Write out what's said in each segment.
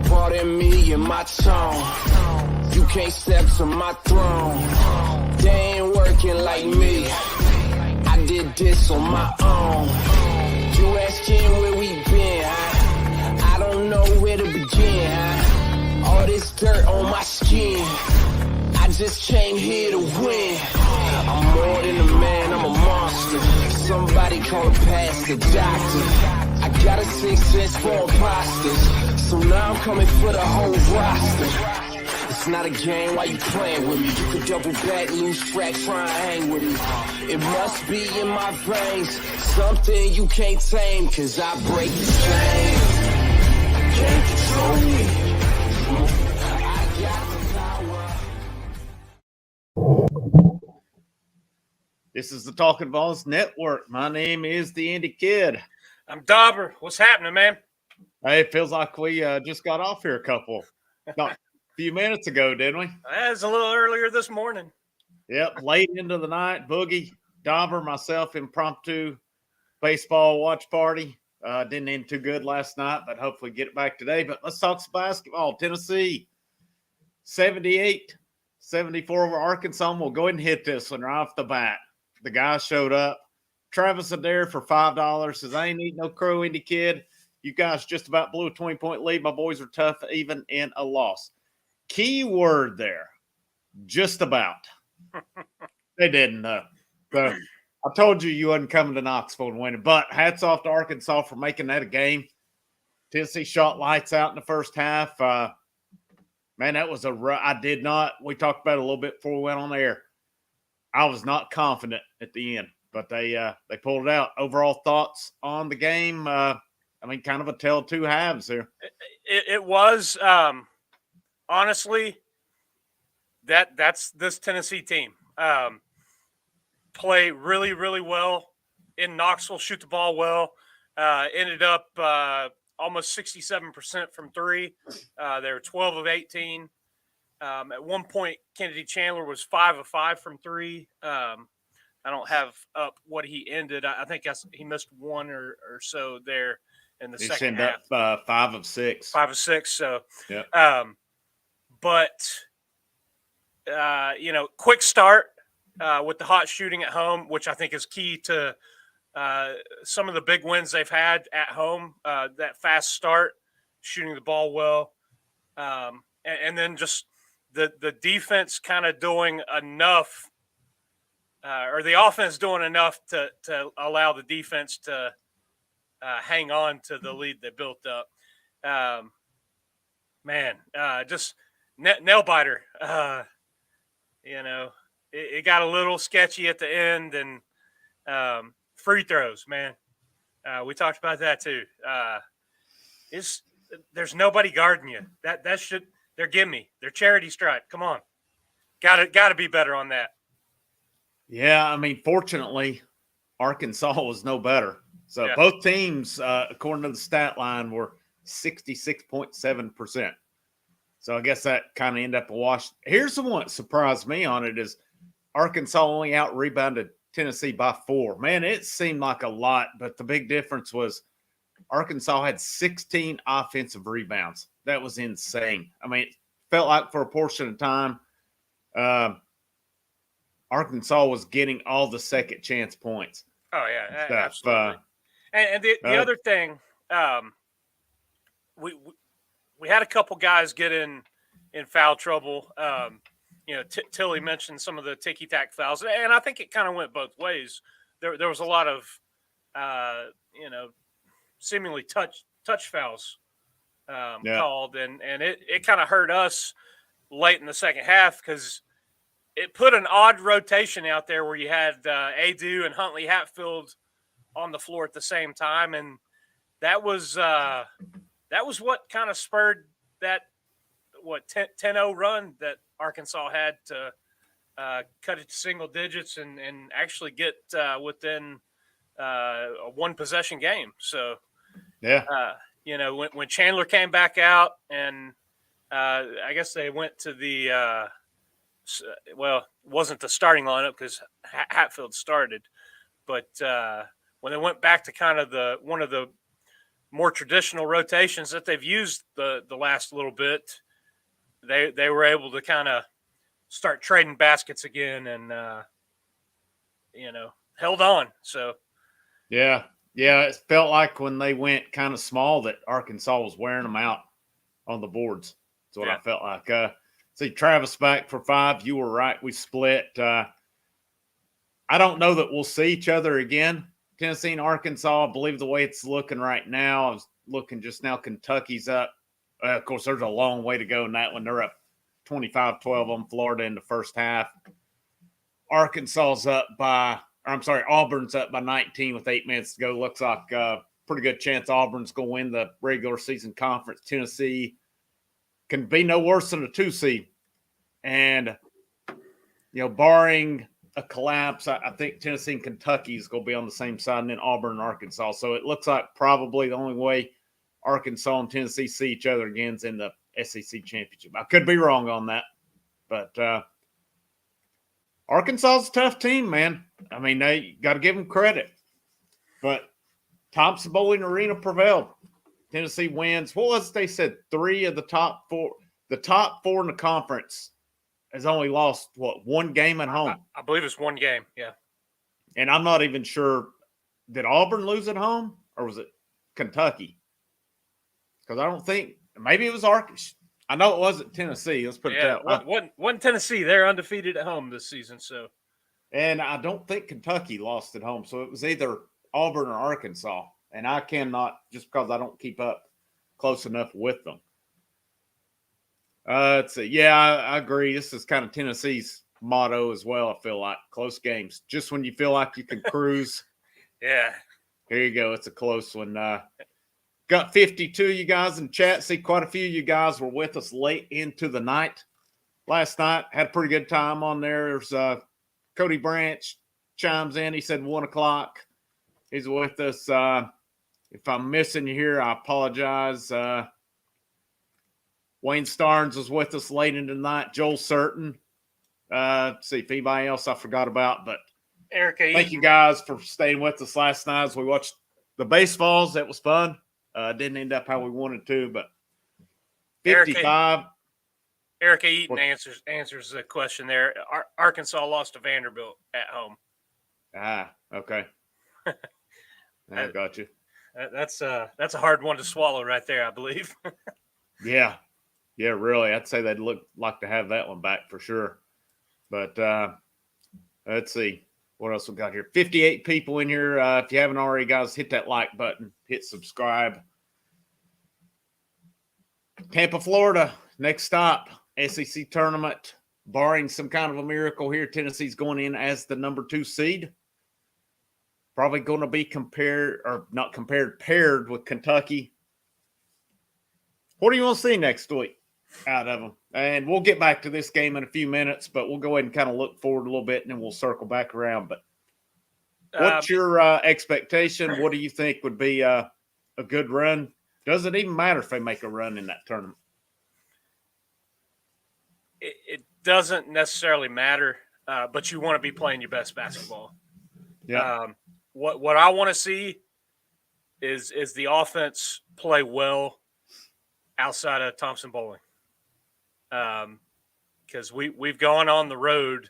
Pardon me and my tone. You can't step to my throne. They ain't working like me. I did this on my own. You asking where we been, huh? I don't know where to begin, huh? All this dirt on my skin. I just came here to win. I'm more than a man, I'm a monster. Somebody call a pastor, doctor. I got a sixth sense for imposters. So now I'm coming for the whole roster. It's not a game, why you playing with me? You could double back, lose track, try and hang with me. It must be in my veins, something you can't tame, cause I break the chain. Can't control me. I got the power. This is the Talkin VAWLS Network. My name is the Indy Kid. I'm Dauber. What's happening, man? Hey, it feels like we just got off here a few minutes ago, didn't we? That was a little earlier this morning. Yep, late into the night. Boogie, Dauber, myself, impromptu baseball watch party. Didn't end too good last night, but hopefully get it back today. But let's talk some basketball. Tennessee, 78-74 over Arkansas. We'll go ahead and hit this one right off the bat. The guy showed up. Travis Adair for $5 says, I ain't eating no crow, Indy Kid. You guys just about blew a 20-point lead. My boys are tough, even in a loss. Key word there, just about. They didn't. So I told you wasn't coming to Knoxville and winning. But hats off to Arkansas for making that a game. Tennessee shot lights out in the first half. Man, that was we talked about it a little bit before we went on air. I was not confident at the end, but they pulled it out. Overall thoughts on the game? Kind of a tale of two halves here. It was honestly that's this Tennessee team. Play really, really well in Knoxville, shoot the ball well. Ended up almost 67% from three. They were 12 of 18. At one point, Kennedy Chandler was 5 of 5 from three. I don't have up what he ended. I think he missed one or so there in the second half. Up 5 of 6. 5 of 6. So, yeah. Quick start with the hot shooting at home, which I think is key to some of the big wins they've had at home. That fast start, shooting the ball well, and then just the defense kind of doing enough, or the offense doing enough to allow the defense to hang on to the lead they built up. Just nail biter. It got a little sketchy at the end, and free throws, man. We talked about that too. There's nobody guarding you. They're gimme. They're charity stripe. Come on, got to be better on that. Yeah, fortunately, Arkansas was no better. So yeah. Both teams, according to the stat line, were 66.7%. So I guess that kind of ended up a wash. Here's the one that surprised me on it is Arkansas only out-rebounded Tennessee by 4. Man, it seemed like a lot, but the big difference was Arkansas had 16 offensive rebounds. That was insane. It felt like for a portion of time, Arkansas was getting all the second chance points. Oh, yeah, absolutely. And the other thing, we had a couple guys get in foul trouble. Tilly mentioned some of the ticky-tack fouls, and I think it kind of went both ways. There was a lot of, seemingly touch fouls called, and it kind of hurt us late in the second half because it put an odd rotation out there where you had Adu and Huntley Hatfield on the floor at the same time, and that was what kind of spurred that 10-0 run that Arkansas had to cut it to single digits and actually get within a one possession game. So yeah, when Chandler came back out and I guess they went to the well, it wasn't the starting lineup because Hatfield started, but when they went back to kind of one of the more traditional rotations that they've used the last little bit, they were able to kind of start trading baskets again and held on. So yeah, it felt like when they went kind of small that Arkansas was wearing them out on the boards. That's what I felt like. See Travis back for 5. You were right. We split. I don't know that we'll see each other again. Tennessee and Arkansas, I believe the way it's looking right now, I was looking just now, Kentucky's up. Of course, there's a long way to go in that one. They're up 25-12 on Florida in the first half. Auburn's up by 19 with 8 minutes to go. Looks like a pretty good chance Auburn's going to win the regular season conference. Tennessee can be no worse than a 2 seed. And, barring a collapse, I think Tennessee and Kentucky is going to be on the same side, and then Auburn and Arkansas. So it looks like probably the only way Arkansas and Tennessee see each other again is in the SEC championship. I could be wrong on that, but Arkansas is a tough team, man. I mean, they got to give them credit. But Thompson Bowling Arena prevailed. Tennessee wins. What was it they said? 3 of the top 4. The top 4 in the conference has only lost, one game at home? I believe it's 1 game, yeah. And I'm not even sure, did Auburn lose at home or was it Kentucky? Because I don't think, maybe it was Arkansas. I know it wasn't Tennessee. Let's put it that way. One Tennessee. They're undefeated at home this season. So, and I don't think Kentucky lost at home. So it was either Auburn or Arkansas. And I cannot, just because I don't keep up close enough with them. Let's see. Yeah, I agree. This is kind of Tennessee's motto as well, I feel like. Close games. Just when you feel like you can cruise. Yeah. Here you go. It's a close one. Got 52 of you guys in chat. See, quite a few of you guys were with us late into the night last night. Had a pretty good time on there. There's Cody Branch chimes in. He said 1 o'clock. He's with us. If I'm missing you here, I apologize. Wayne Starnes was with us late into the night. Joel Certain. Let's see if anybody else I forgot about. But Erica, thank you guys for staying with us last night as we watched the baseballs. That was fun. Didn't end up how we wanted to, but 55. Erica Eaton answers the question there. Arkansas lost to Vanderbilt at home. Okay. I got you. That's a hard one to swallow right there, I believe. Yeah, really. I'd say they'd like to have that one back for sure. But let's see. What else we got here? 58 people in here. If you haven't already, guys, hit that like button. Hit subscribe. Tampa, Florida. Next stop. SEC tournament. Barring some kind of a miracle here, Tennessee's going in as the number 2 seed. Probably going to be paired with Kentucky. What do you want to see next week out of them? And we'll get back to this game in a few minutes, but we'll go ahead and kind of look forward a little bit, and then we'll circle back around. But what's your expectation? What do you think would be a good run? Does it even matter if they make a run in that tournament? It doesn't necessarily matter, but you want to be playing your best basketball. Yeah. What I want to see is the offense play well outside of Thompson Bowling. Because we've gone on the road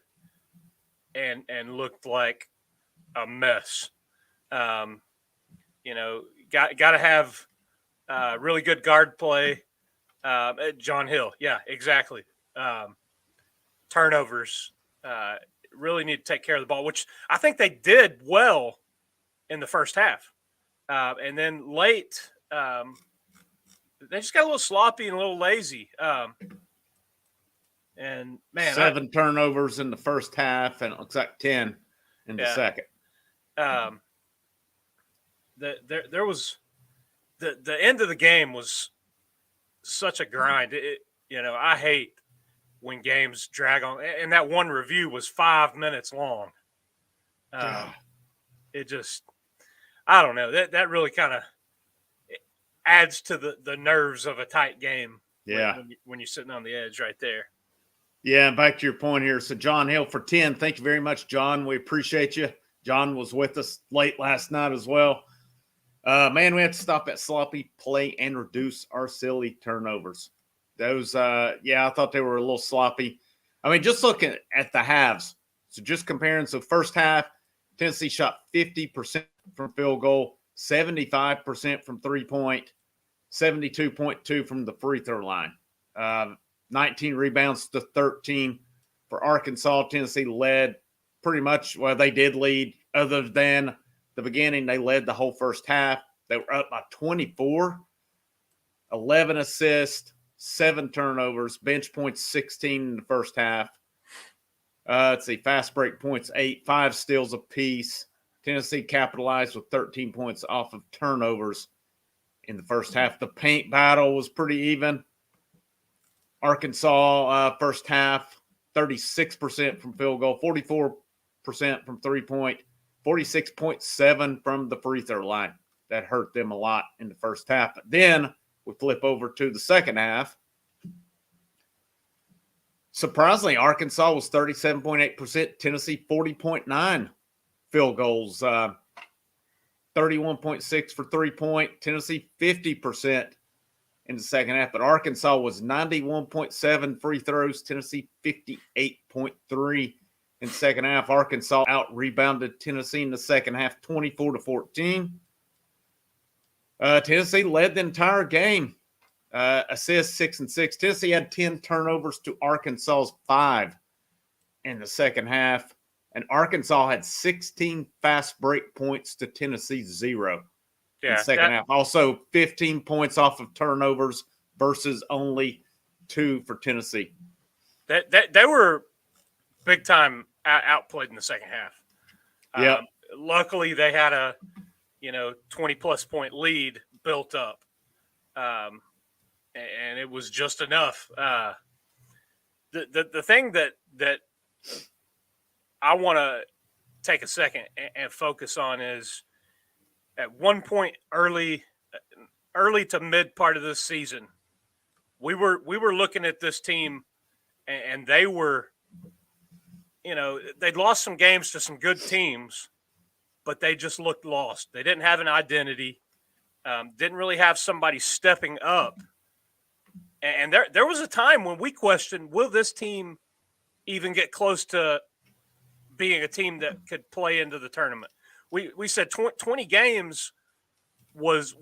and looked like a mess. Got to have really good guard play. John Hill, yeah, exactly. Turnovers, really need to take care of the ball, which I think they did well in the first half. And then late, they just got a little sloppy and a little lazy. And man, 7 turnovers in the first half, and it looks like 10 in the second. There was the end of the game was such a grind. I hate when games drag on, and that one review was 5 minutes long. It just, I don't know. That really kind of adds to the nerves of a tight game. Yeah, when you're sitting on the edge right there. Yeah, back to your point here. So John Hill for 10. Thank you very much, John. We appreciate you. John was with us late last night as well. Man, we had to stop that sloppy play and reduce our silly turnovers. Those, I thought they were a little sloppy. I mean, just looking at the halves. So just comparing. So first half, Tennessee shot 50% from field goal, 75% from three-point, 72.2 from the free throw line. 19 rebounds to 13 for Arkansas. Tennessee led pretty much, well, they did lead other than the beginning. They led the whole first half. They were up by 24, 11 assists, 7 turnovers, bench points 16 in the first half. Let's see, fast break points 8, 5 steals apiece. Tennessee capitalized with 13 points off of turnovers in the first half. The paint battle was pretty even. Arkansas, first half, 36% from field goal, 44% from three-point, 46.7 from the free throw line. That hurt them a lot in the first half. But then we flip over to the second half. Surprisingly, Arkansas was 37.8%, Tennessee 40.9 field goals, 31.6 for three-point, Tennessee 50% in the second half. But Arkansas was 91.7 free throws, Tennessee 58.3 in the second half. Arkansas out-rebounded Tennessee in the second half 24-14. Tennessee led the entire game. Assists 6 and 6. Tennessee had 10 turnovers to Arkansas's 5 in the second half. And Arkansas had 16 fast break points to Tennessee's 0 in the second half. Also 15 points off of turnovers versus only 2 for Tennessee. They were big time outplayed in the second half. Yeah. Luckily, they had a 20-plus point lead built up. And it was just enough. The thing that I want to take a second and focus on is at one point early to mid part of this season, we were looking at this team and they were, they'd lost some games to some good teams, but they just looked lost. They didn't have an identity, didn't really have somebody stepping up. And there was a time when we questioned, will this team even get close to being a team that could play into the tournament? We said 20 games was a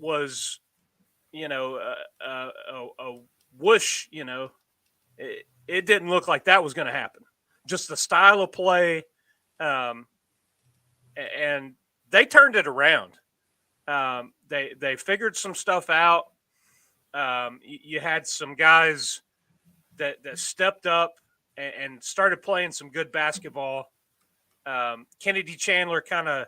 whoosh, it didn't look like that was going to happen. Just the style of play, and they turned it around. They figured some stuff out. You had some guys that stepped up and started playing some good basketball. Kennedy Chandler kind of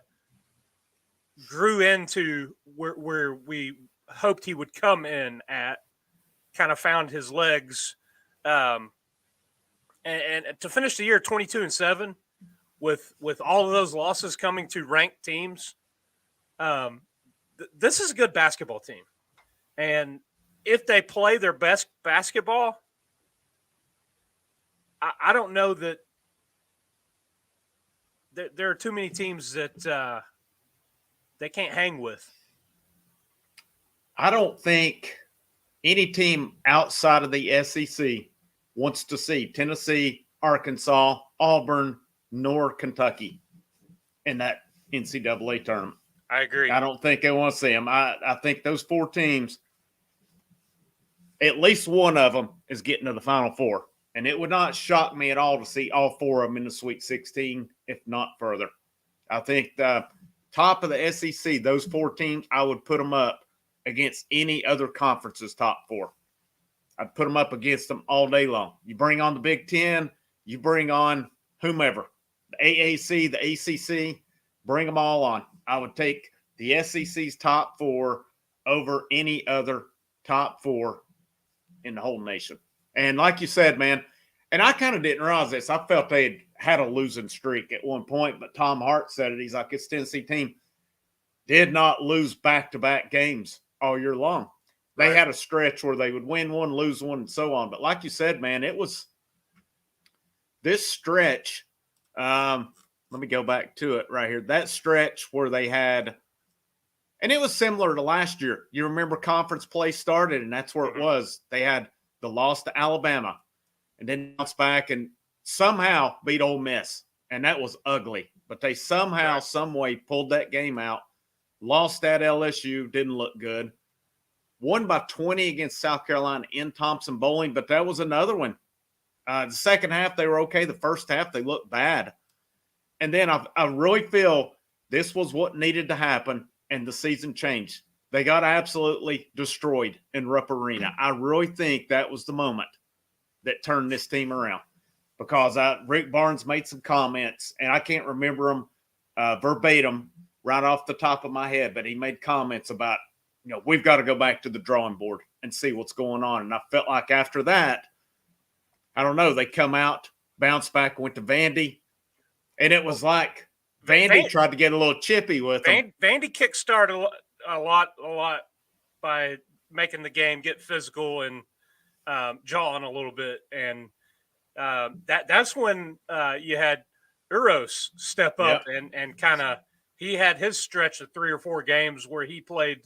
grew into where we hoped he would come in at, kind of found his legs. And to finish the year 22-7 with all of those losses coming to ranked teams, this is a good basketball team. And if they play their best basketball, I don't know that there are too many teams that they can't hang with. I don't think any team outside of the SEC wants to see Tennessee, Arkansas, Auburn, nor Kentucky in that NCAA tournament. I agree. I don't think they want to see them. I think those 4 teams, at least one of them is getting to the Final Four. And it would not shock me at all to see all 4 of them in the Sweet 16, if not further. I think the top of the SEC, those 4 teams, I would put them up against any other conference's top 4. I'd put them up against them all day long. You bring on the Big Ten, you bring on whomever, the AAC, the ACC, bring them all on. I would take the SEC's top 4 over any other top 4 in the whole nation. And like you said, man, and I kind of didn't realize this. I felt they had a losing streak at one point, but Tom Hart said it. He's like, this Tennessee team did not lose back-to-back games all year long. They had a stretch where they would win one, lose one, and so on. But like you said, man, it was this stretch, let me go back to it right here. That stretch where they had, and it was similar to last year. You remember conference play started, and that's where it was. They had the loss to Alabama, and then bounced back and somehow beat Ole Miss, and that was ugly. But they somehow, some way pulled that game out. Lost at LSU, didn't look good. Won by 20 against South Carolina in Thompson Bowling, but that was another one. The second half, they were okay. The first half, they looked bad. And then I really feel this was what needed to happen, and the season changed. They got absolutely destroyed in Rupp Arena. I really think that was the moment that turned this team around, because Rick Barnes made some comments, and I can't remember them verbatim right off the top of my head, but he made comments about, we've got to go back to the drawing board and see what's going on. And I felt like after that, I don't know, they come out, bounced back, went to Vandy, and it was like Vandy tried to get a little chippy with them. Vandy kickstarted a lot by making the game get physical and jawing a little bit. And that's when you had Uros step up and kind of, he had his stretch of 3 or 4 games where he played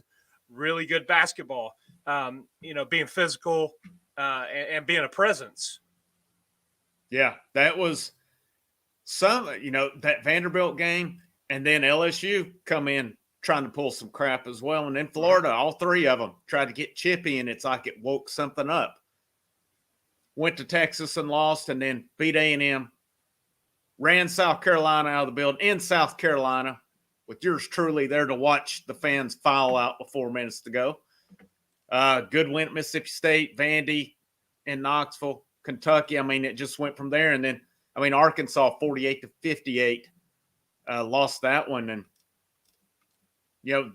really good basketball, being physical and being a presence. Yeah, that was that Vanderbilt game, and then LSU come in trying to pull some crap as well. And then Florida, all 3 of them tried to get chippy, and it's like it woke something up. Went to Texas and lost, and then beat A&M. Ran South Carolina out of the building in South Carolina, with yours truly there to watch the fans file out with 4 minutes to go. Good win at Mississippi State, Vandy, in Knoxville, Kentucky. I mean, it just went from there. And then, Arkansas 48-58 lost that one. And,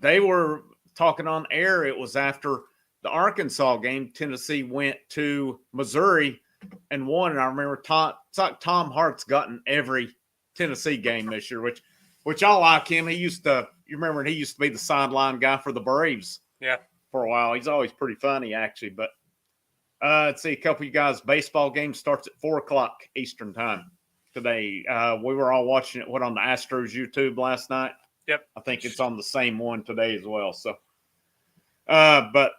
they were talking on air. It was after the Arkansas game. Tennessee went to Missouri and won. And I remember it's like Tom Hart's gotten every Tennessee game this year, which I like him. He used to be the sideline guy for the Braves. Yeah. For a while. He's always pretty funny, actually. But let's see, a couple of you guys, baseball game starts at 4:00 Eastern time today. We were all watching it, on the Astros YouTube last night? Yep. I think it's on the same one today as well. So, but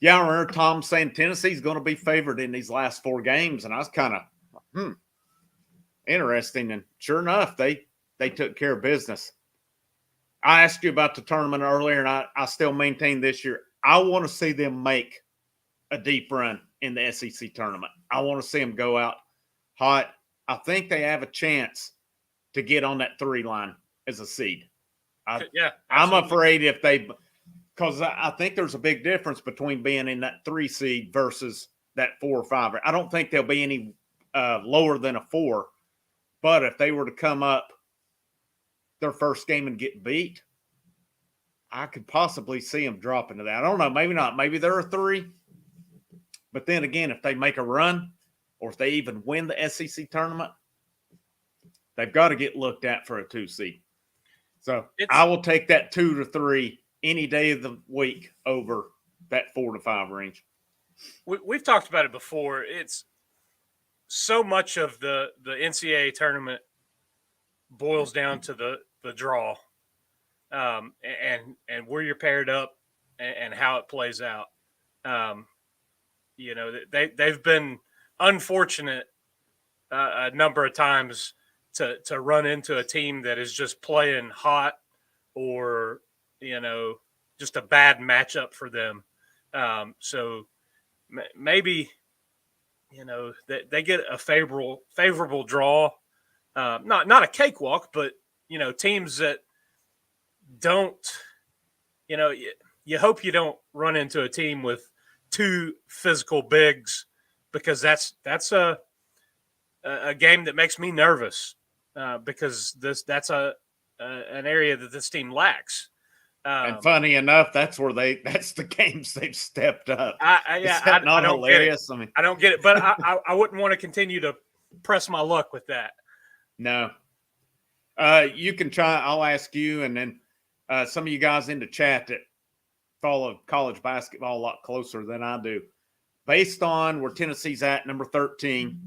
yeah, I remember Tom saying Tennessee's going to be favored in these last 4 games. And I was kind of, interesting. And sure enough, they took care of business. I asked you about the tournament earlier, and I still maintain this year. I want to see them make a deep run in the SEC tournament. I want to see them go out hot. I think they have a chance to get on that 3 line as a seed. I'm afraid because I think there's a big difference between being in that 3 seed versus that 4 or 5. I don't think they'll be any lower than a 4, but if they were to come up their first game and get beat, I could possibly see them dropping to that. I don't know. Maybe not. Maybe they're a 3. But then again, if they make a run or if they even win the SEC tournament, they've got to get looked at for a 2 seed. So I will take that 2 to 3 any day of the week over that 4 to 5 range. We've talked about it before. It's so much of the NCAA tournament boils down to the draw, and where you're paired up and how it plays out. They've been unfortunate a number of times to run into a team that is just playing hot, or just a bad matchup for them. So maybe they get a favorable draw. Not a cakewalk, but teams that don't, you hope you don't run into a team with 2 physical bigs, because that's a game that makes me nervous, because that's an area that this team lacks. And funny enough, that's the games they've stepped up. I don't hilarious? Get it. I don't get it, but I wouldn't want to continue to press my luck with that. No. You can try. I'll ask you, and then some of you guys in the chat that follow college basketball a lot closer than I do. Based on where Tennessee's at, number 13,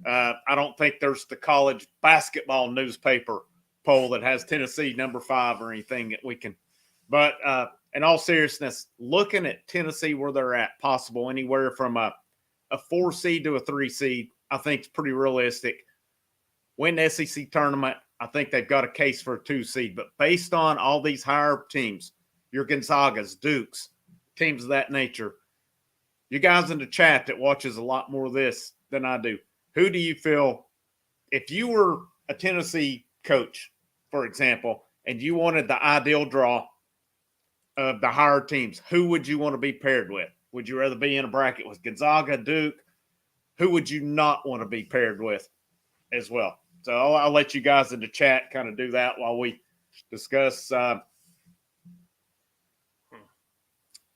I don't think there's the college basketball newspaper poll that has Tennessee number 5 or anything that we can. But in all seriousness, looking at Tennessee where they're at, possible anywhere from a 4 seed to a 3 seed, I think is pretty realistic. Win the SEC tournament, I think they've got a case for a 2 seed. But based on all these higher teams, your Gonzagas, Dukes, teams of that nature, you guys in the chat that watches a lot more of this than I do, who do you feel, if you were a Tennessee coach, for example, and you wanted the ideal draw of the higher teams, who would you want to be paired with? Would you rather be in a bracket with Gonzaga, Duke? Who would you not want to be paired with as well? So I'll let you guys in the chat kind of do that while we discuss. I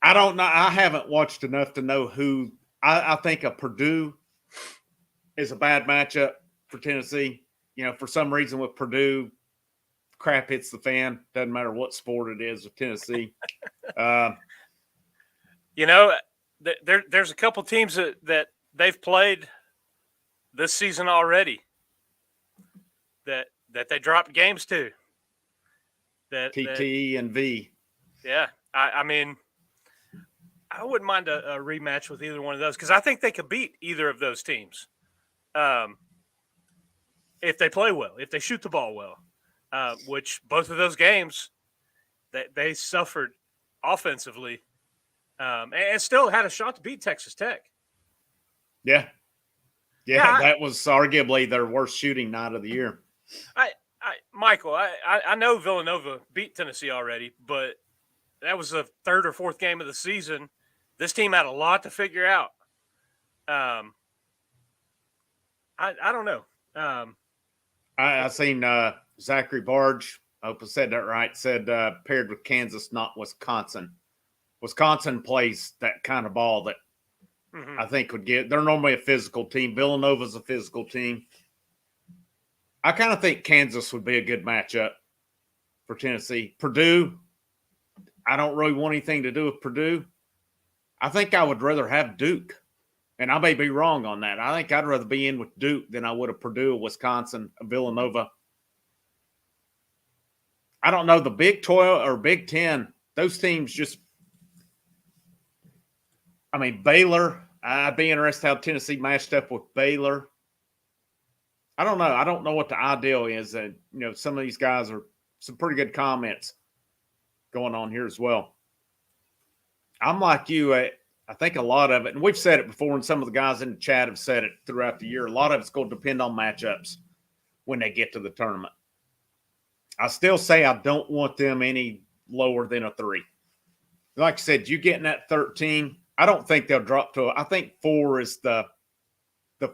don't know. I haven't watched enough to know who. I think a Purdue is a bad matchup for Tennessee. You know, for some reason with Purdue, crap hits the fan. Doesn't matter what sport it is with Tennessee. You know, there's a couple teams that they've played this season already that they dropped games to. TT and V. Yeah, I mean, I wouldn't mind a rematch with either one of those because I think they could beat either of those teams if they play well, if they shoot the ball well, which both of those games they suffered offensively and still had a shot to beat Texas Tech. Yeah, that was arguably their worst shooting night of the year. Michael, I know Villanova beat Tennessee already, but that was the 3rd or 4th game of the season. This team had a lot to figure out. I don't know. I seen Zachary Barge, I hope I said that right, said paired with Kansas, not Wisconsin. Wisconsin plays that kind of ball that I think would get – they're normally a physical team. Villanova's a physical team. I kind of think Kansas would be a good matchup for Tennessee. Purdue, I don't really want anything to do with Purdue. I think I would rather have Duke, and I may be wrong on that. I think I'd rather be in with Duke than I would have Purdue, Wisconsin, Villanova. I don't know, the Big 12 or Big 10, those teams just – I mean, Baylor, I'd be interested how Tennessee matched up with Baylor. I don't know. I don't know what the ideal is. And, you know, some of these guys are some pretty good comments going on here as well. I'm like you. I think a lot of it, and we've said it before, and some of the guys in the chat have said it throughout the year, a lot of it's going to depend on matchups when they get to the tournament. I still say I don't want them any lower than a 3. Like I said, you getting that 13, I don't think they'll drop to I think 4 is the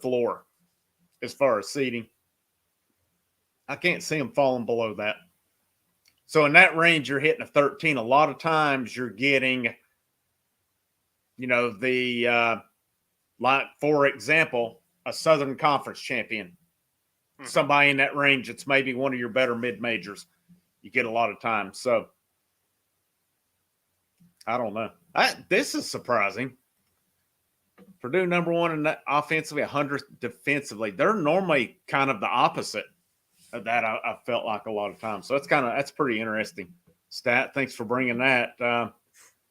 floor as far as seeding. I can't see them falling below that. So in that range, you're hitting a 13. A lot of times you're getting, you know, the like, for example, a Southern Conference champion. Somebody in that range, it's maybe one of your better mid-majors. You get a lot of time. So I don't know. This is surprising. Purdue number 1 in that offensively, 100th defensively. They're normally kind of the opposite of that. I felt like a lot of times. So that's pretty interesting stat. Thanks for bringing that.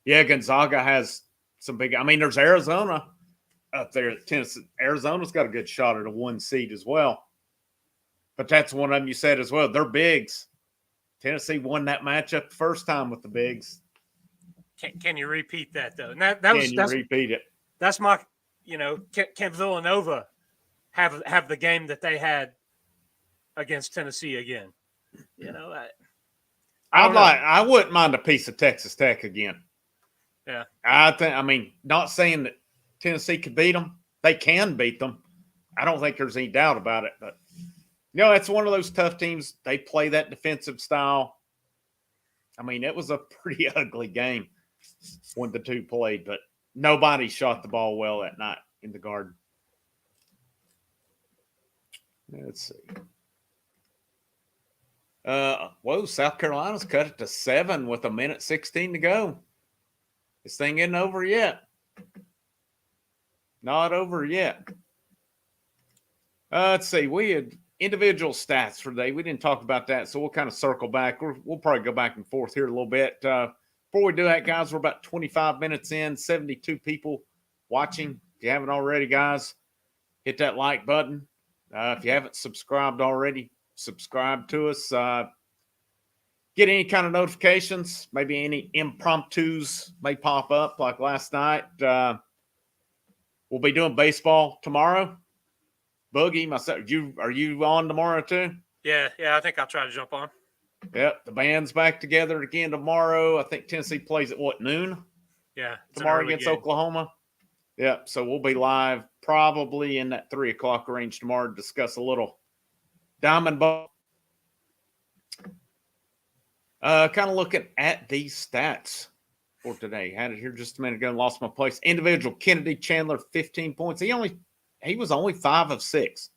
Yeah, Gonzaga has some big. I mean, there's Arizona up there. Tennessee, Arizona's got a good shot at a 1 seed as well. But that's one of them you said as well. They're bigs. Tennessee won that matchup the first time with the bigs. Can you repeat that though? Repeat it? That's my, you know, can Villanova have the game that they had against Tennessee again? You know, I wouldn't mind a piece of Texas Tech again. Yeah, I mean, not saying that Tennessee could beat them. They can beat them. I don't think there's any doubt about it. But you know, it's one of those tough teams. They play that defensive style. I mean, it was a pretty ugly game when the two played, but nobody shot the ball well that night in the Garden. Let's see. South Carolina's cut it to 7 with 1:16 to go. This thing isn't over yet. Not over yet. Let's see. We had individual stats for the day. We didn't talk about that, so we'll kind of circle back. We'll probably go back and forth here a little bit. Before we do that, guys, we're about 25 minutes in, 72 people watching. If you haven't already, guys, hit that like button. If you haven't subscribed already, subscribe to us. Get any kind of notifications. Maybe any impromptus may pop up like last night. We'll be doing baseball tomorrow. Boogie, myself, are you on tomorrow too? Yeah, I think I'll try to jump on. Yep, the band's back together again tomorrow. I think Tennessee plays at noon? Yeah, tomorrow against game. Oklahoma. Yep, so we'll be live probably in that 3 o'clock range tomorrow to discuss a little diamond ball. Kind of looking at these stats for today. Had it here just a minute ago and lost my place. Individual, Kennedy Chandler, 15 points. He was only 5 of 6.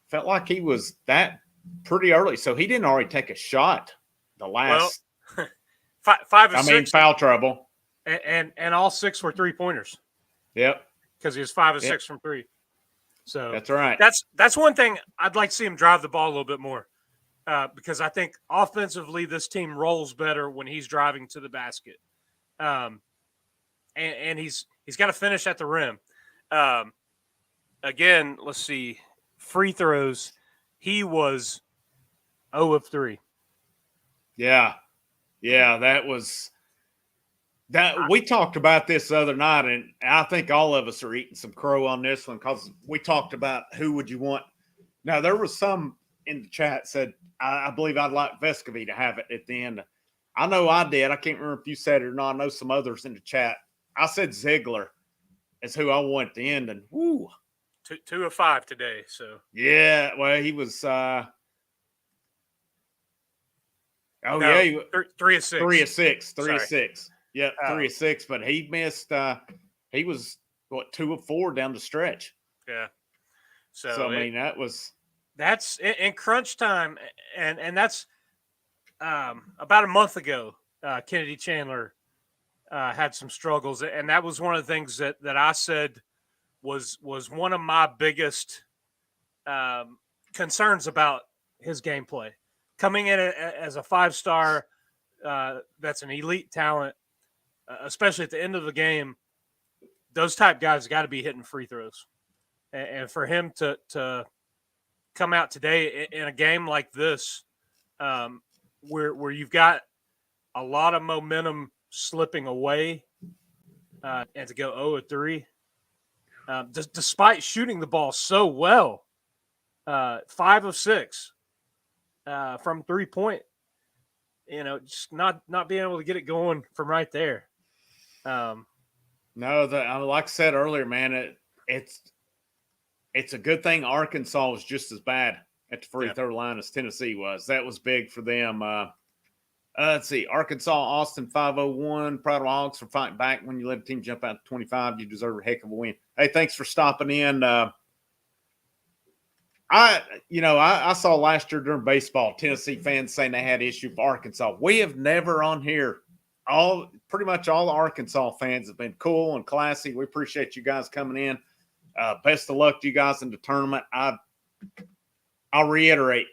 Felt like he was that pretty early, so he didn't already take a shot the last. Well, 5 of 6. Foul trouble. And all 6 were 3-pointers. Yep. Because he was 5 of 6 from 3. So that's right. That's one thing I'd like to see him drive the ball a little bit more. Because I think offensively this team rolls better when he's driving to the basket. And he's got to finish at the rim. Again, let's see. Free throws, he was 0 of 3. Yeah, that was that. We talked about this the other night, and I think all of us are eating some crow on this one because we talked about who would you want. Now, there was some in the chat said, I believe I'd like Vescovy to have it at the end. I know I did. I can't remember if you said it or not. I know some others in the chat. I said Ziegler is who I want at the end, and whoo. 2 of 5 today. So yeah, well, he was. He 3 of 6. 3 of 6. 3 of 6. Yeah, 3 of 6. But he missed. He was 2 of 4 down the stretch. Yeah. So I mean, that's in crunch time, and that's about a month ago. Kennedy Chandler had some struggles, and that was one of the things that I said was one of my biggest concerns about his gameplay. Coming in as a 5-star, that's an elite talent, especially at the end of the game, those type guys got to be hitting free throws. And for him to come out today in a game like this, where you've got a lot of momentum slipping away, and to go 0 of 3, despite shooting the ball so well, 5 of 6 from 3-point, just not being able to get it going from right there. No, like I said earlier, man, it's a good thing Arkansas was just as bad at the free throw line as Tennessee was. That was big for them. Let's see. Arkansas, Austin, 501. Proud of Hogs for fighting back. When you let a team jump out to 25, you deserve a heck of a win. Hey, thanks for stopping in. I saw last year during baseball, Tennessee fans saying they had issue for Arkansas. We have never on here. Pretty much all the Arkansas fans have been cool and classy. We appreciate you guys coming in. Best of luck to you guys in the tournament. I'll reiterate,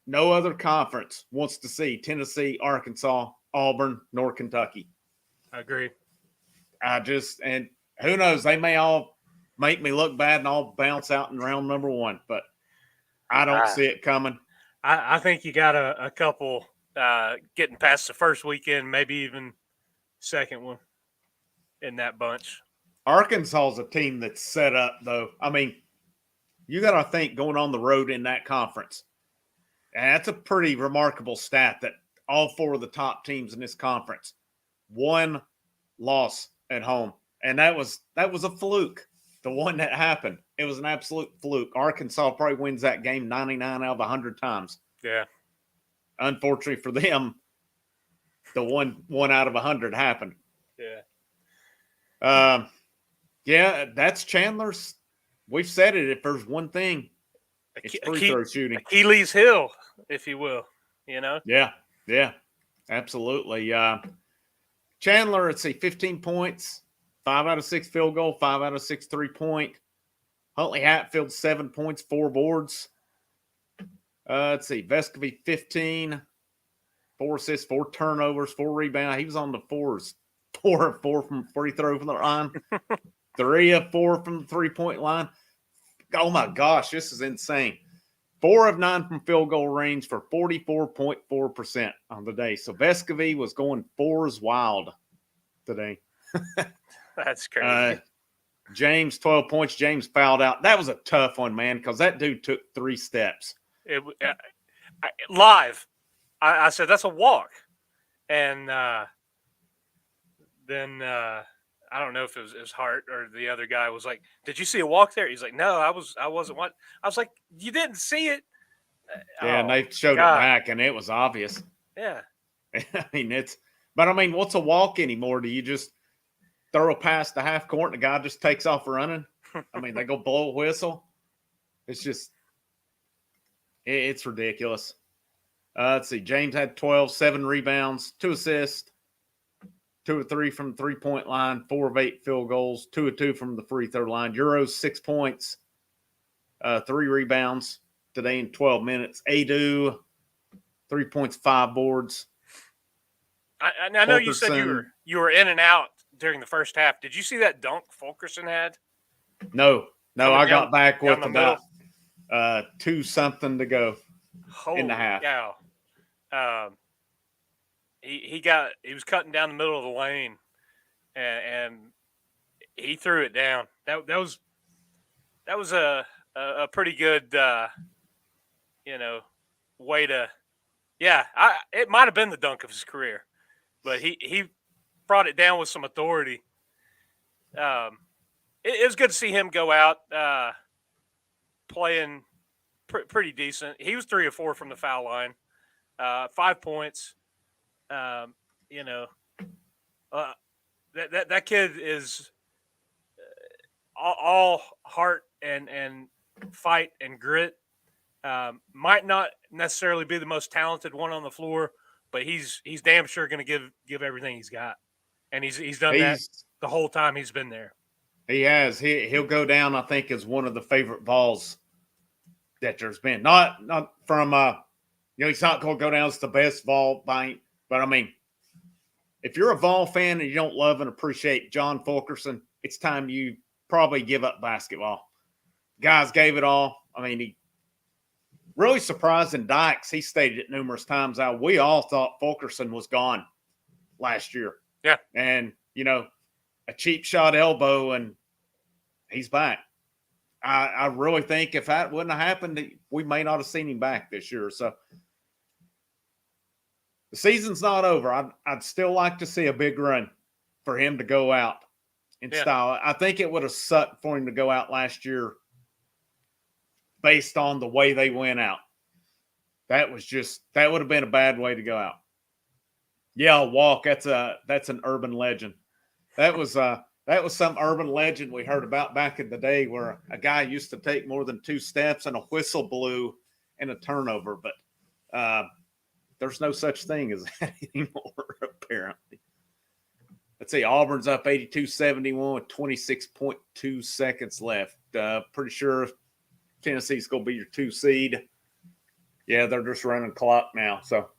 no other conference wants to see Tennessee, Arkansas, Auburn, nor Kentucky. I agree. And who knows, they may all make me look bad and I'll bounce out in round number 1, but I don't see it coming. I think you got a couple getting past the first weekend, maybe even second one in that bunch. Arkansas is a team that's set up, though. I mean, you got to think going on the road in that conference. And that's a pretty remarkable stat that all 4 of the top teams in this conference, 1 loss at home. And that was a fluke, the one that happened. It was an absolute fluke. Arkansas probably wins that game 99 out of 100 times. Yeah. Unfortunately for them, the one out of 100 happened. Yeah. Yeah, that's Chandler's. We've said it. If there's one thing, it's free throw shooting. Achilles heel, if you will. Yeah, absolutely. Chandler, let's see, 15 points, 5 out of 6 field goal, 5 out of 6 3-point. Huntley Hatfield, 7 points, 4 boards. Let's see. Vescovy, 15, 4 assists, 4 turnovers, 4 rebounds. He was on the fours. 4 of 4 from free throw from the line. 3 of 4 from the three-point line. Oh, my gosh, this is insane. 4 of 9 from field goal range for 44.4% on the day. So Vescovy was going 4s wild today. That's crazy. James, 12 points. James fouled out. That was a tough one, man, because that dude took 3 steps. Live. I said, that's a walk. And then I don't know if it was his Hart or the other guy was like, "Did you see a walk there?" He's like, "No, I wasn't what." I was like, "You didn't see it." Yeah, and they showed it back, and it was obvious. Yeah. I mean, what's a walk anymore? Do you just throw a pass to half court and the guy just takes off running? I mean, they go blow a whistle. It's just, it's ridiculous. Let's see. James had 12, 7 rebounds, 2 assists, 2 of 3 from the 3-point line, 4 of 8 field goals, 2 of 2 from the free throw line. Euros, 6 points, 3 rebounds today in 12 minutes. Adu, 3 points, 5 boards. I know you said you were in and out during the first half. Did you see that dunk Fulkerson had? No, I got back with about 2 something to go in the half. Yeah. He was cutting down the middle of the lane, and he threw it down. That was a pretty good way to. Yeah, it might have been the dunk of his career, but he brought it down with some authority. It was good to see him go out playing pretty decent. He was 3 of 4 from the foul line, 5 points. That kid is all heart and fight and grit. Might not necessarily be the most talented one on the floor, but he's damn sure going to give everything he's got, and he's done that the whole time he's been there. He has. He'll go down, I think, as one of the favorite Vols that there's been. Not from he's not going to go down as the best Vol by. But, I mean, if you're a Vol fan and you don't love and appreciate John Fulkerson, it's time you probably give up basketball. Guys gave it all. I mean, he really surprised in Dykes. He stated it numerous times how we all thought Fulkerson was gone last year. Yeah. And, a cheap shot elbow, and he's back. I really think if that wouldn't have happened, we may not have seen him back this year. So, the season's not over. I'd still like to see a big run for him to go out in style. I think it would have sucked for him to go out last year based on the way they went out. That would have been a bad way to go out. Yeah, a walk. That's an urban legend. That was some urban legend we heard about back in the day where a guy used to take more than 2 steps and a whistle blew and a turnover, but there's no such thing as that anymore, apparently. Let's see. Auburn's up 82-71 with 26.2 seconds left. Pretty sure Tennessee's going to be your 2 seed. Yeah, they're just running clock now. So,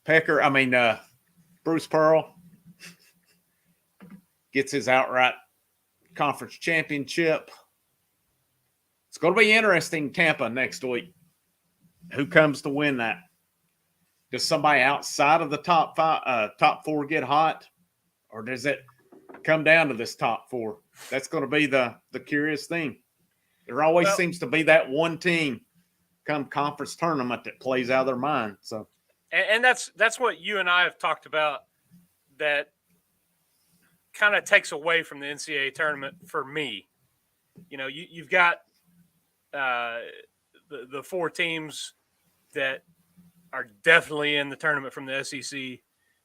Bruce Pearl gets his outright conference championship. It's going to be interesting in Tampa next week. Who comes to win that? Does somebody outside of the top 4 get hot, or does it come down to this top 4? That's going to be the curious thing. There always seems to be that one team come conference tournament that plays out of their mind. So, and that's what you and I have talked about. That kind of takes away from the NCAA tournament for me. You've got the 4 teams that are definitely in the tournament from the SEC,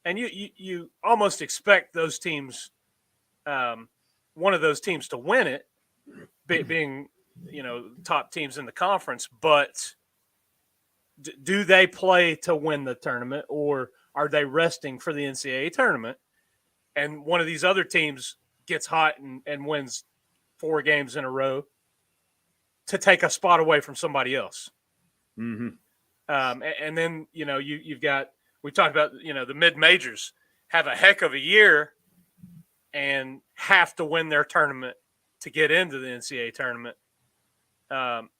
and you almost expect those teams, one of those teams to win it, being top teams in the conference. But do they play to win the tournament, or are they resting for the NCAA tournament? And one of these other teams gets hot and wins 4 games in a row to take a spot away from somebody else. Mm-hmm. And then, you've got, we talked about, the mid-majors have a heck of a year and have to win their tournament to get into the NCAA tournament.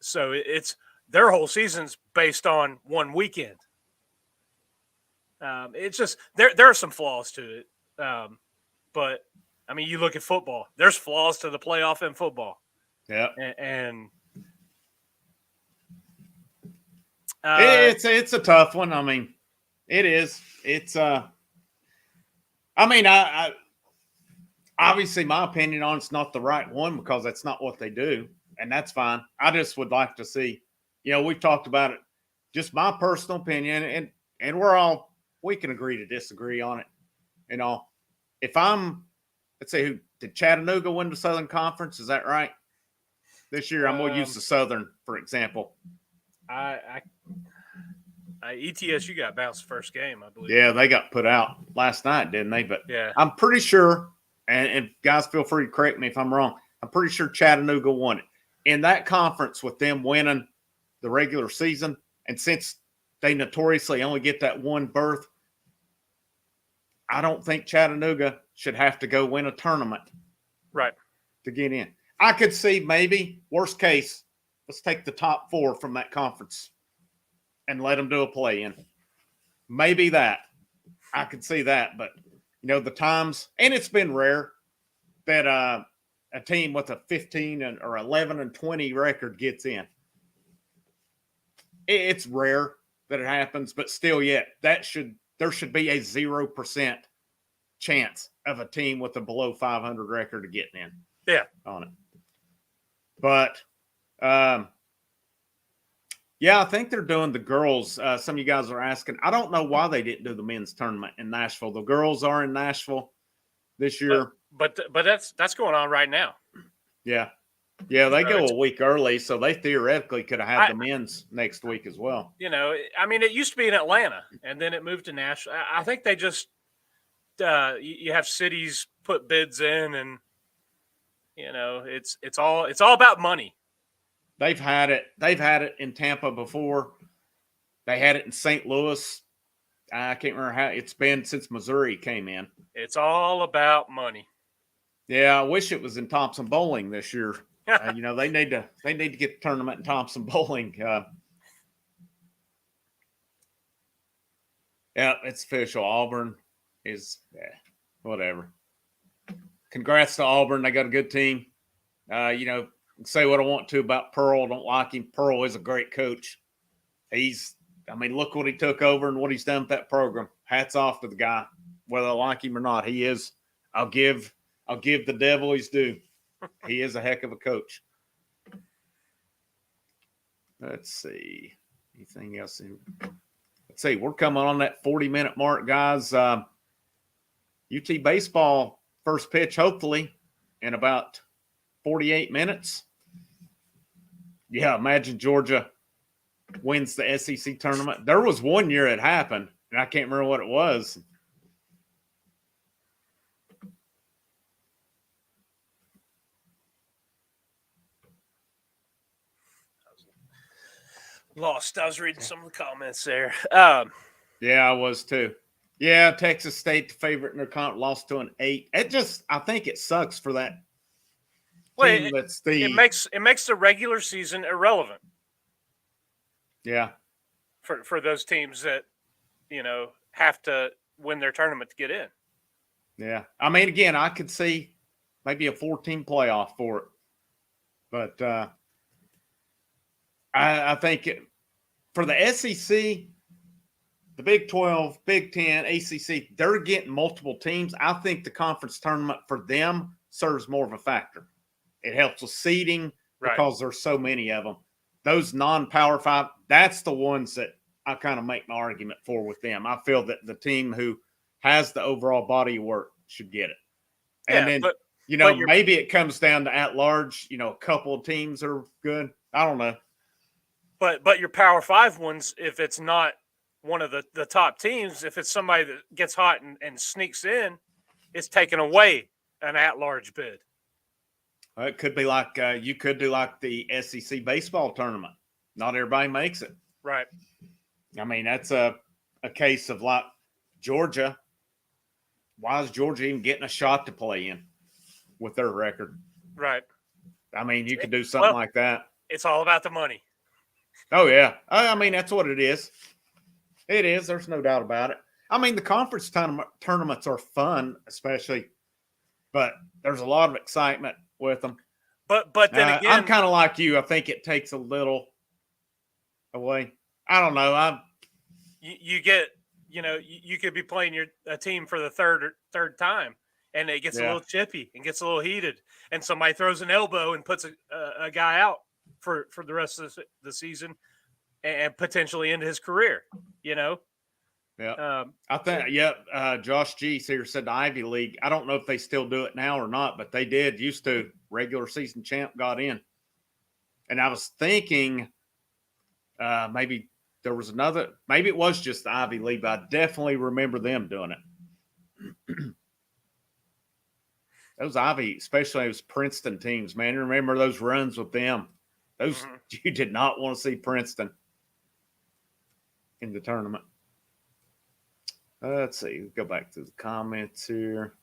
So it's their whole season's based on one weekend. It's just there are some flaws to it. But I mean, you look at football, there's flaws to the playoff in football. Yeah. And it's a tough one. I mean, it is. It's I obviously my opinion on it's not the right one because that's not what they do, and that's fine. I just would like to see, we've talked about it, just my personal opinion, and we can agree to disagree on it. If let's say, did Chattanooga win the Southern Conference? Is that right? This year, I'm more used to Southern, for example. ETSU got bounced first game, I believe. Yeah, they got put out last night, didn't they? But yeah, I'm pretty sure, and guys, feel free to correct me if I'm wrong. I'm pretty sure Chattanooga won it in that conference with them winning the regular season. And since they notoriously only get that one berth, I don't think Chattanooga should have to go win a tournament, right, to get in. I could see maybe worst case, let's take the top 4 from that conference and let them do a play-in. Maybe that. I could see that. But, the times – and it's been rare that a team with a 15 or 11 and 20 record gets in. It's rare that it happens, but still yet, there should be a 0% chance of a team with a below 500 record to getting in. Yeah. On it. But – yeah, I think they're doing the girls. Some of you guys are asking. I don't know why they didn't do the men's tournament in Nashville. The girls are in Nashville this year. But that's going on right now. Yeah. Yeah, they go a week early, so they theoretically could have had the men's next week as well. I mean, it used to be in Atlanta, and then it moved to Nashville. I think they just you have cities put bids in, and it's all about money. They've had it in Tampa before. They had it in St. Louis. I can't remember how it's been since Missouri came in. It's all about money. Yeah, I wish it was in Thompson Bowling this year. They need to get the tournament in Thompson Bowling. Yeah, it's official. Auburn is whatever. Congrats to Auburn. They got a good team. Say what I want to about Pearl. Don't like him. Pearl is a great coach. Look what he took over and what he's done with that program. Hats off to the guy, whether I like him or not. He is. I'll give the devil his due. He is a heck of a coach. Let's see. Anything else? Let's see. We're coming on that 40-minute mark, guys. UT baseball first pitch, hopefully, in about 48 minutes. Yeah, imagine Georgia wins the SEC tournament. There was one year it happened, and I can't remember what it was. Lost. I was reading some of the comments there. Yeah, I was too. Yeah, Texas State, the favorite in their conference, lost to an 8. I think it sucks for that. Well, it makes the regular season irrelevant. Yeah. For those teams that, have to win their tournament to get in. Yeah. I mean, again, I could see maybe a 14 playoff for it. But I think for the SEC, the Big 12, Big 10, ACC, they're getting multiple teams. I think the conference tournament for them serves more of a factor. It helps with seeding because there's so many of them. Those non-Power 5, that's the ones that I kind of make my argument for with them. I feel that the team who has the overall body of work should get it. And then, maybe it comes down to at-large, a couple of teams are good. I don't know. But your Power 5 ones, if it's not one of the top teams, if it's somebody that gets hot and sneaks in, it's taking away an at-large bid. Well, it could be like you could do like the SEC baseball tournament. Not everybody makes it. Right. I mean, that's a case of like Georgia. Why is Georgia even getting a shot to play in with their record? Right. I mean, you could do something like that. It's all about the money. Oh, yeah. I mean, that's what it is. It is. There's no doubt about it. I mean, the conference tournaments are fun, especially, but there's a lot of excitement with them. But then again, I'm kind of like you. I think it takes a little away. I don't know. You get, you could be playing a team for the third time, and it gets a little chippy and gets a little heated, and somebody throws an elbow and puts a guy out for the rest of the season and potentially into his career. Yeah. I think, Josh G. here said the Ivy League. I don't know if they still do it now or not, but they did used to. Regular season champ got in. And I was thinking maybe there was another, maybe it was just the Ivy League, but I definitely remember them doing it. Those Ivy, especially those Princeton teams, man, remember those runs with them. Those You did not want to see Princeton in the tournament. Let's see. Go back to the comments here.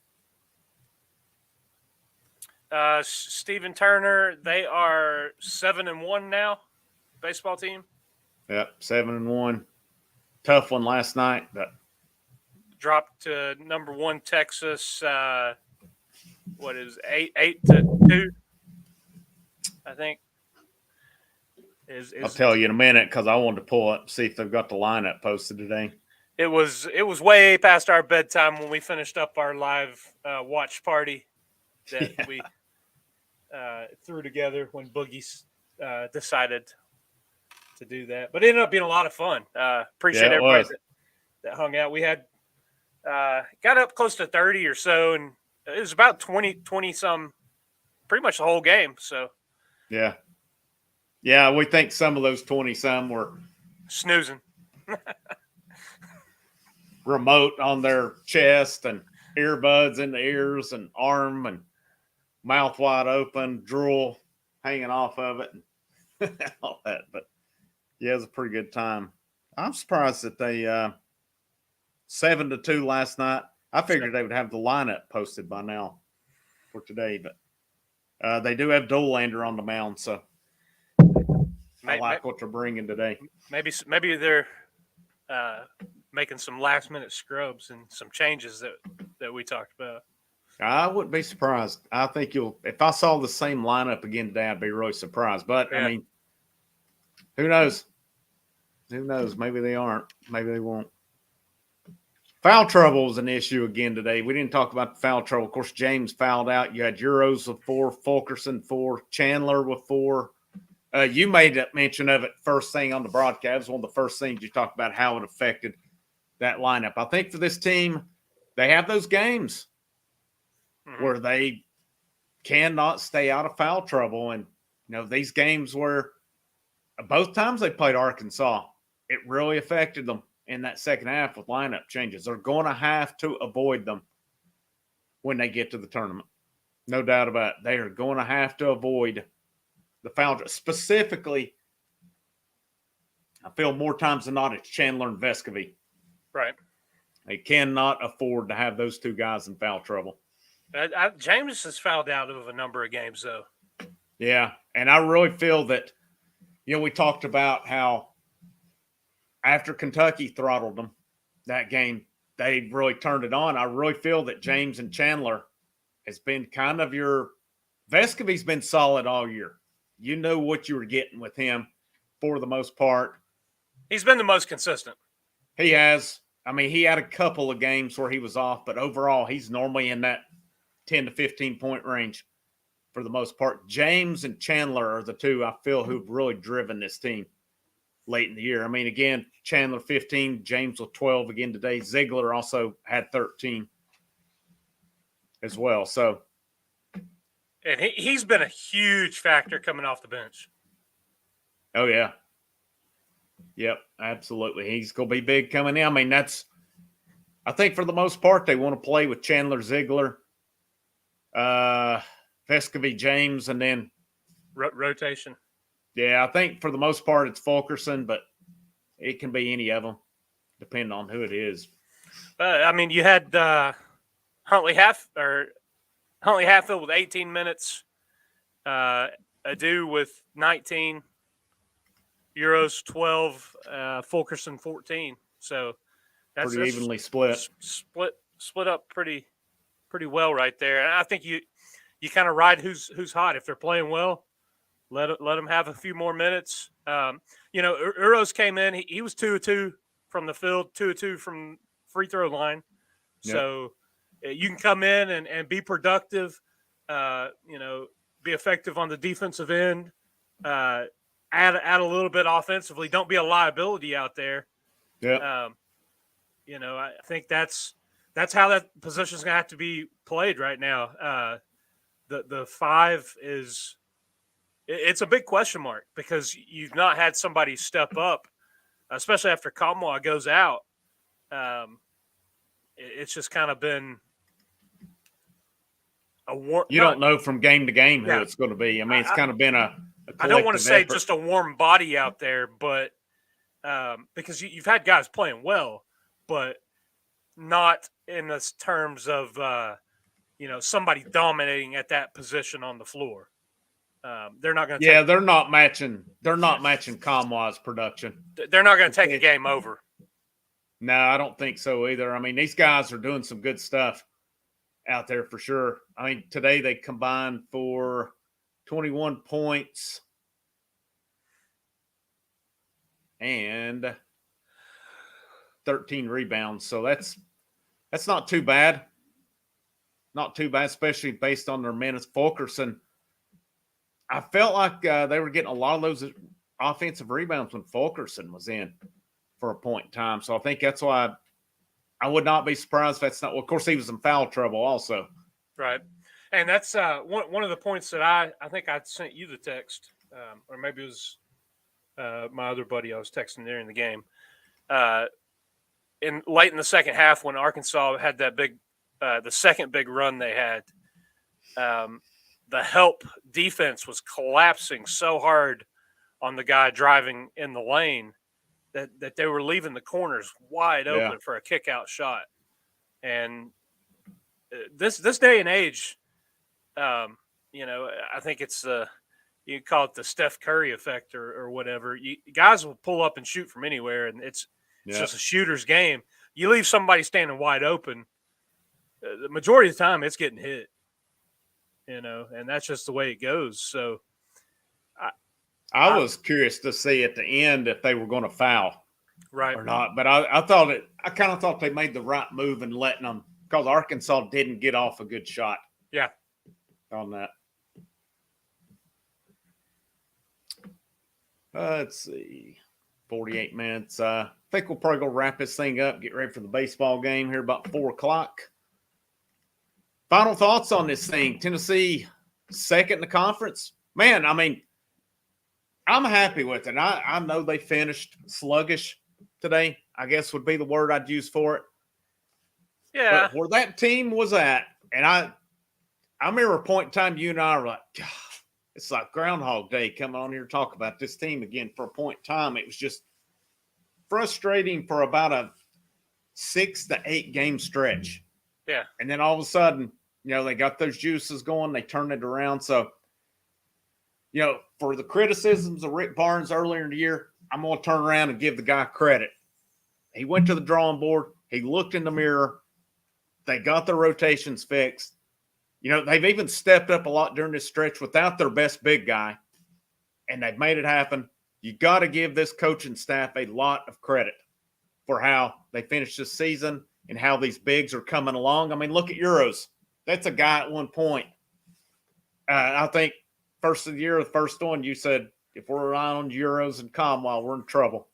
Stephen Turner, they are 7-1 now. Baseball team. Yep, 7-1. Tough one last night, but dropped to number 1 Texas. What is 8-2? I think. I'll tell you in a minute because I wanted to pull up see if they've got the lineup posted today. It was way past our bedtime when we finished up our live watch party that we threw together when Boogie decided to do that. But it ended up being a lot of fun. Appreciate everybody that hung out. We had got up close to 30 or so, and it was about 20 some, pretty much the whole game. So yeah, we think some of those 20 some were snoozing. Remote on their chest and earbuds in the ears and arm and mouth wide open, drool hanging off of it and all that. But yeah, it was a pretty good time. I'm surprised that they 7-2 last night. I figured they would have the lineup posted by now for today, but they do have Dollander on the mound, so I like what they're bringing today. Maybe they're making some last minute scrubs and some changes that we talked about. I wouldn't be surprised. I think if I saw the same lineup again today, I'd be really surprised. But I mean, who knows? Who knows? Maybe they aren't. Maybe they won't. Foul trouble was an issue again today. We didn't talk about the foul trouble. Of course, James fouled out. You had Euros with 4, Fulkerson 4, Chandler with 4. You made a mention of it first thing on the broadcast. It was one of the first things you talked about how it affected that lineup. I think for this team, they have those games where they cannot stay out of foul trouble. And, these games where both times they played Arkansas, it really affected them in that second half with lineup changes. They're going to have to avoid them when they get to the tournament. No doubt about it. They are going to have to avoid the foul. Specifically, I feel more times than not it's Chandler and Vescovy. Right. They cannot afford to have those two guys in foul trouble. James has fouled out of a number of games, though. Yeah, and I really feel that, we talked about how after Kentucky throttled them that game, they really turned it on. I really feel that James and Chandler has been kind of Vescovy's been solid all year. You know what you were getting with him for the most part. He's been the most consistent. He has. I mean, he had a couple of games where he was off, but overall, he's normally in that 10 to 15 point range for the most part. James and Chandler are the two I feel who've really driven this team late in the year. I mean, again, Chandler 15, James with 12 again today. Ziegler also had 13 as well. So, and he's been a huge factor coming off the bench. Oh, yeah. Yep, absolutely. He's going to be big coming in. I mean, I think for the most part, they want to play with Chandler, Ziegler, Vescovy James, and then rotation. Yeah, I think for the most part it's Fulkerson, but it can be any of them, depending on who it is. I mean, you had Huntley Hatfield with 18 minutes, Adu with 19, Euros 12, Fulkerson 14. So that's pretty evenly split. Split up pretty well right there. And I think you kind of ride who's hot. If they're playing well, let them have a few more minutes. Euros came in. He was 2-2 from the field, 2-2 from free throw line. Yep. So you can come in and be productive, be effective on the defensive end, add a little bit offensively. Don't be a liability out there. Yeah. I think that's how that position is going to have to be played right now. The 5 it's a big question mark because you've not had somebody step up, especially after Kamwa goes out. It's just kind of been a warm. You don't know from game to game who it's going to be. I mean, it's kind of been a I don't want to say effort. Just a warm body out there, but because you've had guys playing well, but not in the terms of somebody dominating at that position on the floor. They're not going to. Yeah, they're not matching. They're not matching Kamwa's production. They're not going to take a game over. No, I don't think so either. I mean, these guys are doing some good stuff out there for sure. I mean, today they combined for 21 points and 13 rebounds. So that's not too bad. Not too bad, especially based on their minutes. Fulkerson, I felt like they were getting a lot of those offensive rebounds when Fulkerson was in for a point in time. So I think that's why I would not be surprised if that's not. Well, of course, he was in foul trouble also. Right. And that's one of the points that I think I sent you the text, or maybe it was my other buddy I was texting during the game. Late in the second half when Arkansas had that the second big run they had, the help defense was collapsing so hard on the guy driving in the lane that they were leaving the corners wide open for a kick-out shot. And this day and age, I think it's you can call it the Steph Curry effect or whatever. Guys will pull up and shoot from anywhere, and it's just a shooter's game. You leave somebody standing wide open, the majority of the time it's getting hit, and that's just the way it goes. So I was curious to see at the end if they were going to foul right or not, but I kind of thought they made the right move in letting them, because Arkansas didn't get off a good shot. Yeah. On that. Let's see. 48 minutes. I think we'll probably go wrap this thing up, get ready for the baseball game here about 4:00. Final thoughts on this thing. Tennessee second in the conference. Man, I mean, I'm happy with it. I know they finished sluggish today, I guess would be the word I'd use for it. Yeah. But where that team was at, and I remember a point in time you and I were like, God, it's like Groundhog Day coming on here to talk about this team again for a point in time. It was just frustrating for about a 6 to 8 game stretch. Yeah. And then all of a sudden, they got those juices going. They turned it around. So, for the criticisms of Rick Barnes earlier in the year, I'm going to turn around and give the guy credit. He went to the drawing board. He looked in the mirror. They got their rotations fixed. They've even stepped up a lot during this stretch without their best big guy, and they've made it happen. You got to give this coaching staff a lot of credit for how they finished this season and how these bigs are coming along. I mean, look at Euros. That's a guy at one point. I think first of the year, the first one, you said, if we're relying on Euros and Kamwa, we're in trouble.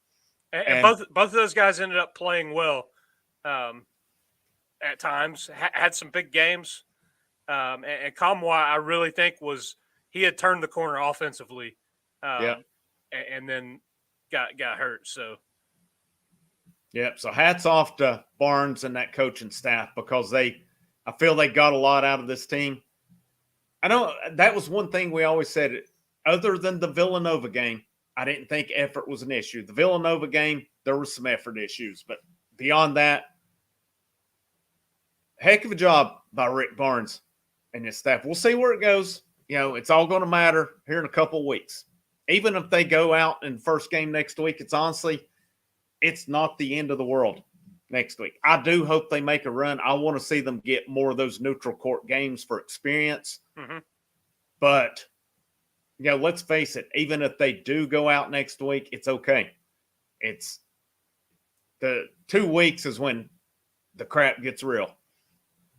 And both of those guys ended up playing well at times, had some big games. And Kamwa, I really think he had turned the corner offensively, and then got hurt. So, So hats off to Barnes and that coaching staff, because I feel they got a lot out of this team. I know that was one thing we always said. Other than the Villanova game, I didn't think effort was an issue. The Villanova game, there were some effort issues, but beyond that, heck of a job by Rick Barnes and his staff. We'll see where it goes. It's all going to matter here in a couple of weeks. Even if they go out in the first game next week, it's not the end of the world next week. I do hope they make a run. I want to see them get more of those neutral court games for experience. Mm-hmm. But, let's face it, even if they do go out next week, it's okay. It's the 2 weeks is when the crap gets real.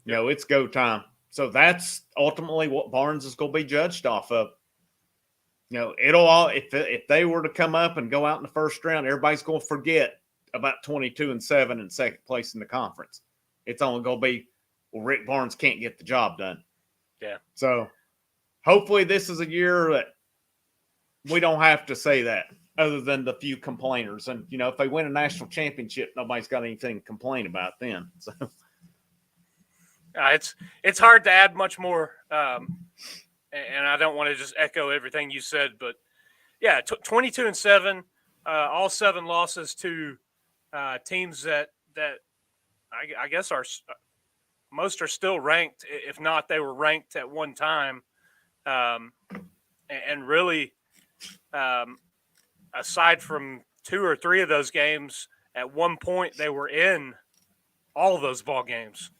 It's go time. So that's ultimately what Barnes is going to be judged off of. If they were to come up and go out in the first round, everybody's going to forget about 22-7 in second place in the conference. It's only going to be, Rick Barnes can't get the job done. Yeah. So hopefully this is a year that we don't have to say that, other than the few complainers. And, if they win a national championship, nobody's got anything to complain about then. So it's hard to add much more. And I don't want to just echo everything you said, but yeah, 22-7, all 7 losses to teams that I guess most are still ranked. If not, they were ranked at one time. And really, aside from 2 or 3 of those games, at one point they were in all of those ball games.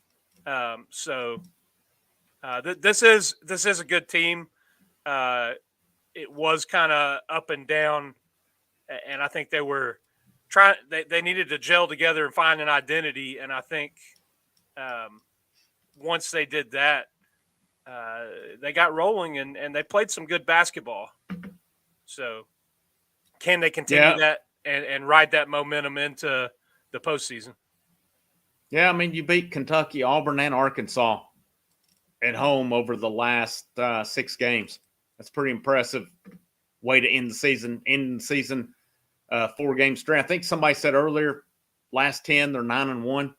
This is a good team. It was kind of up and down, and I think they were they needed to gel together and find an identity. And I think once they did that, they got rolling and they played some good basketball. So can they continue that and ride that momentum into the postseason? Yeah, I mean, you beat Kentucky, Auburn, and Arkansas at home over the last 6 games. That's pretty impressive way to end the season. 4-game stretch. I think somebody said earlier, last 10, they're 9-1.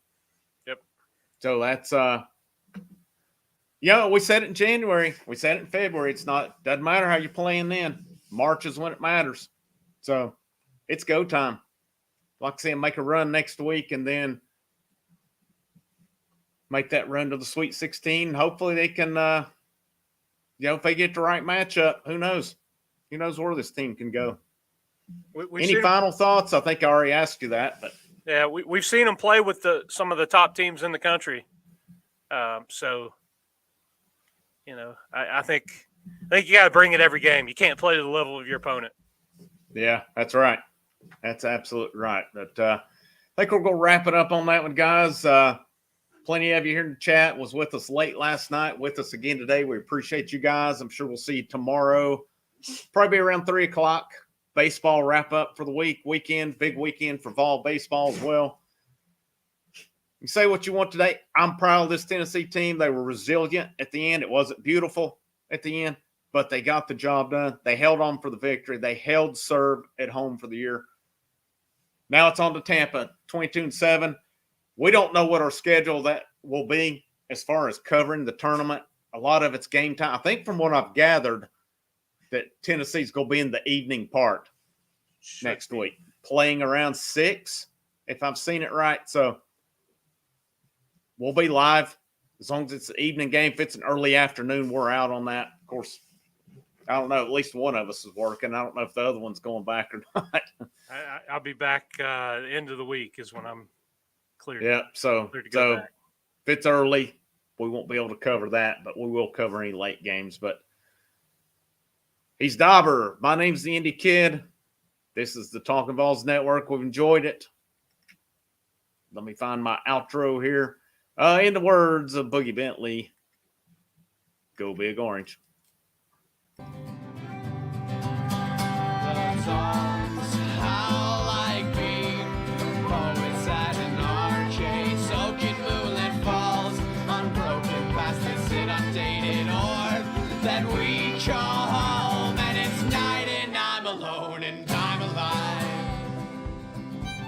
Yep. So that's we said it in January. We said it in February. Doesn't matter how you're playing then. March is when it matters. So it's go time. Like I said, make a run next week and then make that run to the Sweet 16. Hopefully they can, if they get the right matchup, who knows? Who knows where this team can go? Any final thoughts? I think I already asked you that. But yeah, we've seen them play with some of the top teams in the country. So, I think you got to bring it every game. You can't play to the level of your opponent. Yeah, that's right. That's absolutely right. But I think we're going to wrap it up on that one, guys. Plenty of you here in the chat was with us late last night, with us again today. We appreciate you guys. I'm sure we'll see you tomorrow, probably around 3 o'clock. Baseball wrap up for the weekend, big weekend for Vol baseball as well. You say what you want today. I'm proud of this Tennessee team. They were resilient at the end. It wasn't beautiful at the end, but they got the job done. They held on for the victory. They held serve at home for the year. Now it's on to Tampa, 22-7. We don't know what our schedule that will be as far as covering the tournament. A lot of it's game time. I think from what I've gathered that Tennessee's going to be in the evening part next week, playing around 6, if I've seen it right. So we'll be live as long as it's an evening game. If it's an early afternoon, we're out on that. Of course, I don't know. At least one of us is working. I don't know if the other one's going back or not. I'll be back end of the week is when I'm clear. Yeah, so if it's early, we won't be able to cover that, but we will cover any late games. But he's Dauber. My name's the Indy Kid. This is the Talkin VAWLS Network. We've enjoyed it. Let me find my outro here. In the words of Boogie Bentley, go Big Orange. That's all.